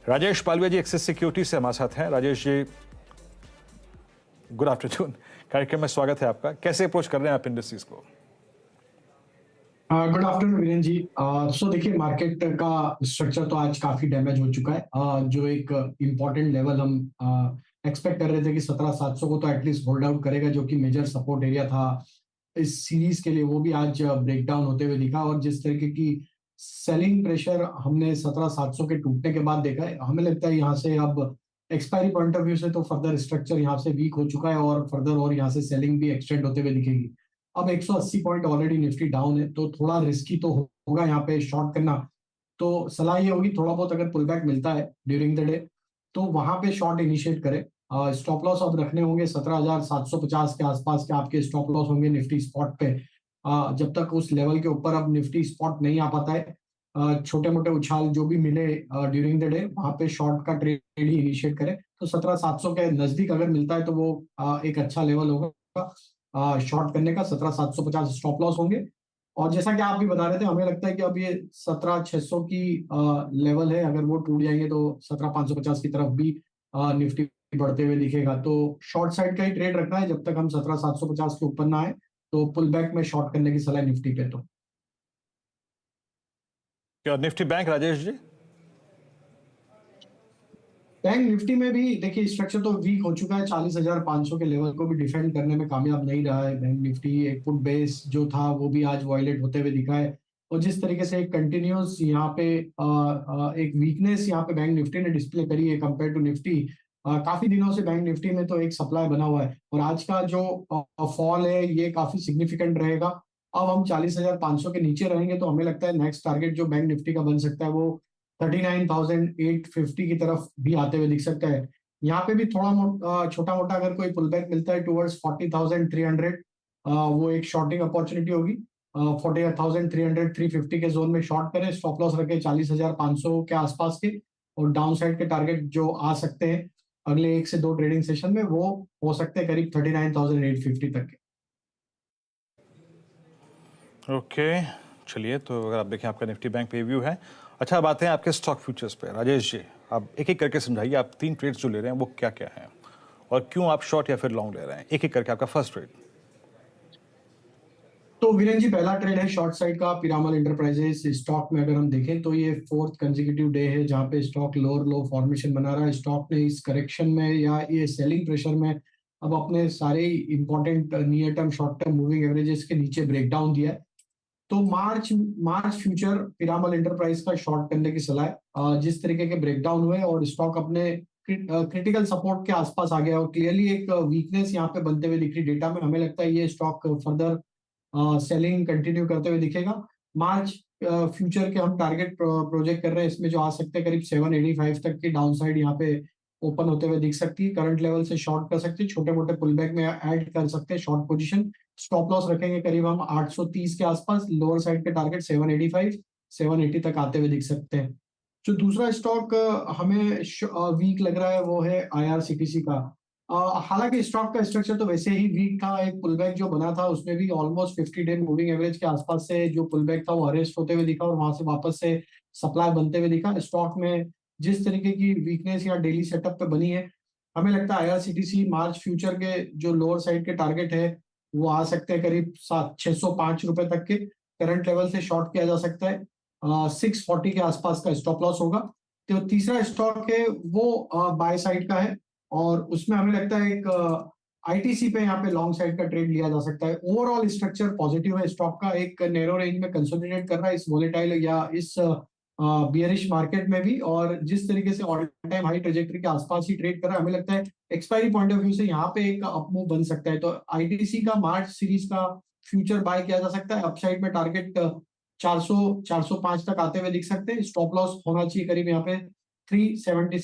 राजेश पालवे जी axis security से हमारे साथ हैं। Rajesh ji, good afternoon. कार्यक्रम में स्वागत है आपका। कैसे अप्रोच कर रहे हैं आप इंडस्ट्रीज को? गुड आफ्टरनून वीरेन जी। सो देखिए, मार्केट का स्ट्रक्चर तो आज काफी डैमेज हो चुका है। जो एक इम्पोर्टेंट लेवल हम एक्सपेक्ट कर रहे थे कि 17,700 को तो एटलीस्ट होल्ड आउट करेगा, जो कि मेजर सपोर्ट एरिया था इस सीरीज के लिए, वो भी आज ब्रेक डाउन होते हुए दिखा। और जिस तरीके की सेलिंग प्रेशर हमने 17,700 के टूटने के बाद देखा है, हमें लगता है यहाँ से अब एक्सपायरी पॉइंट ऑफ व्यू से तो फर्दर स्ट्रक्चर यहाँ से वीक हो चुका है और फर्दर और यहाँ से सेलिंग भी एक्सटेंड होते हुए दिखेगी। अब 180 पॉइंट ऑलरेडी निफ्टी डाउन है, तो थोड़ा रिस्की तो होगा यहाँ पे शॉर्ट करना। तो सलाह ये होगी, थोड़ा बहुत अगर पुल बैक मिलता है ड्यूरिंग द डे तो वहां पे शॉर्ट इनिशिएट करें। स्टॉप लॉस अब रखने होंगे 17,750 के आसपास के आपके स्टॉप लॉस होंगे निफ्टी स्पॉट पे। जब तक उस लेवल के ऊपर अब निफ्टी स्पॉट नहीं आ पाता है, छोटे मोटे उछाल जो भी मिले ड्यूरिंग द डे, वहां पे शॉर्ट का ट्रेड ही इनिशिएट करें। तो 17,700 के नजदीक अगर मिलता है तो वो एक अच्छा लेवल होगा शॉर्ट करने का। 17,750 स्टॉप लॉस होंगे। और जैसा कि आप भी बता रहे थे, हमें लगता है कि अब ये 17,600 की लेवल है, अगर वो टूट जाएंगे तो 17,550 की तरफ भी निफ्टी बढ़ते हुए दिखेगा। तो शॉर्ट साइड का ही ट्रेड रखना है जब तक हम 17,750 के ऊपर ना आए। तो पुल बैक में शॉर्ट करने की सलाह निफ्टी पे। तो क्या Nifty bank, Rajesh ji? Bank Nifty में भी देखिए, स्ट्रक्चर तो वीक हो चुका है। 40,500 के लेवल को भी डिफेंड करने में कामयाब नहीं रहा है बैंक निफ्टी। एक पुट बेस जो था वो भी आज वायलेट होते हुए दिखा है। और जिस तरीके से एक कंटिन्यूस यहाँ पे एक वीकनेस यहाँ पे बैंक निफ्टी ने डिस्प्ले करी है कंपेयर टू निफ्टी। काफी दिनों से बैंक निफ्टी में तो एक सप्लाई बना हुआ है, और आज का जो फॉल है ये काफी सिग्निफिकेंट रहेगा। अब हम 40,500 के नीचे रहेंगे तो हमें लगता है नेक्स्ट टारगेट जो बैंक निफ्टी का बन सकता है वो 39,850 की तरफ भी आते हुए दिख सकता है। यहाँ पे भी छोटा मोटा अगर कोई पुल बैक मिलता है टुवर्ड्स 40,300, वो एक शॉर्टिंग अपॉर्चुनिटी होगी। 40,300 350 के जोन में शॉर्ट करें, स्टॉप लॉस रखें 40,500 के आसपास के। और डाउन साइड के टारगेट जो आ सकते हैं अगले 1 से 2 ट्रेडिंग सेशन में, वो हो सकते हैं करीब 39,850 तक के। ओके, चलिए, तो अगर आप देखें आपका निफ्टी बैंक पे व्यू है। अच्छा, अब आते हैं आपके स्टॉक फ्यूचर्स पे। राजेश जी, आप एक एक करके समझाइए, आप 3 ट्रेड्स जो ले रहे हैं वो क्या क्या हैं और क्यों आप शॉर्ट या फिर लॉन्ग ले रहे हैं? एक एक करके आपका फर्स्ट ट्रेड। तो वीरेन जी, पहला ट्रेड है शॉर्ट साइड का पीरामल इंटरप्राइजेस स्टॉक में। अगर हम देखें तो ये 4th कंसेक्यूटिव डे है जहां पे स्टॉक लोअर लो फॉर्मेशन बना रहा है। स्टॉक ने इस करेक्शन में या ये सेलिंग प्रेशर में अब अपने सारे important near term short term moving averages के नीचे ब्रेकडाउन दिया है। तो मार्च मार्च फ्यूचर पिरामल एंटरप्राइज का शॉर्ट करने की सलाह है। जिस तरीके के ब्रेकडाउन हुए और स्टॉक अपने क्रिटिकल सपोर्ट के आसपास आ गया और क्लियरली एक वीकनेस यहाँ पे बनते हुए दिख रही डेटा में, हमें लगता है ये स्टॉक फर्दर सेलिंग कंटिन्यू करते हुए दिखेगा। मार्च फ्यूचर के हम टारगेट प्रोजेक्ट कर रहे हैं, इसमें जो आ सकते हैं करीब 785 तक की डाउन साइड यहाँ पे ओपन होते हुए दिख सकती है। करंट लेवल से शॉर्ट कर सकते हैं, छोटे मोटे पुलबैक में ऐड कर सकते हैं शॉर्ट पोजीशन। स्टॉप लॉस रखेंगे करीब हम 830 के आसपास। लोअर साइड के टारगेट 785 780 तक आते हुए दिख सकते हैं। जो दूसरा स्टॉक हमें वीक लग रहा है वो है आईआरसीटीसी का। हालांकि स्टॉक का स्ट्रक्चर तो वैसे ही वीक था। एक पुलबैक जो बना था उसमें भी ऑलमोस्ट 50 डे मूविंग एवरेज के आसपास से जो पुलबैक था वो अरेस्ट होते हुए दिखा और वहां से वापस से सप्लाई बनते हुए दिखा। स्टॉक में जिस तरीके की वीकनेस या डेली सेटअप पे बनी है, हमें लगता है आईआरसीटीसी मार्च फ्यूचर के जो लोअर साइड के टारगेट है वो आ सकते हैं करीब 605 रुपए तक के। करंट लेवल से शॉर्ट किया जा सकता है। 640 के आसपास का स्टॉप लॉस होगा। तो तीसरा स्टॉक है वो बाय साइड का है, और उसमें हमें लगता है एक आईटीसी पे यहाँ पे लॉन्ग साइड का ट्रेड लिया जा सकता है। ओवरऑल स्ट्रक्चर पॉजिटिव है स्टॉक का, एक नैरो रेंज में कंसोलिडेट कर रहा है इस वोलेटाइल या इस बियरिश मार्केट में भी। और जिस तरीके से ऑल टाइम हाई ट्रेजेक्टरी के आसपास ही ट्रेड कर रहा है, हमें लगता है एक्सपायरी पॉइंट ऑफ व्यू से यहाँ पे एक अपमूव बन सकता है। तो आईटीसी का मार्च सीरीज का फ्यूचर बाय किया जा सकता है। अपसाइड में टारगेट 400 405 तक आते हुए दिख सकते हैं। स्टॉप लॉस होना चाहिए करीब यहाँ पे 376